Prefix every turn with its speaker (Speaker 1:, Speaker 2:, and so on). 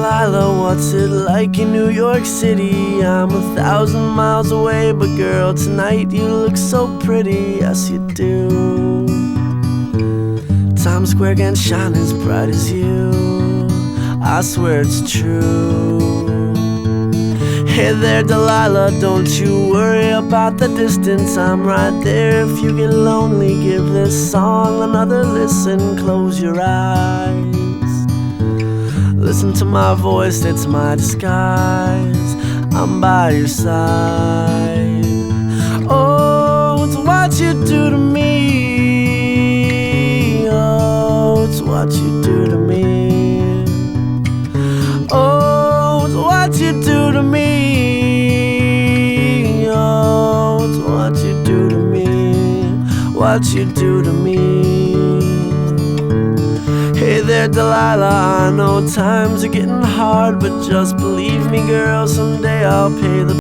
Speaker 1: Delilah, what's it like in New York City? I'm 1,000 miles away, but girl, tonight you look so pretty. Yes, you do. Times Square can't shine as bright as you. I swear it's true. Hey there, Delilah, don't you worry about the distance. I'm right there if you get lonely. Give this song another listen. Close your eyes. Listen to my voice, it's my disguise. I'm by your side. Oh, it's what you do to me. Oh, it's what you do to me. Oh, it's what you do to me. Oh, it's what you do to me. What you do to me. Hey there, Delilah, I know times are getting hard, but just believe me, girl, someday I'll pay the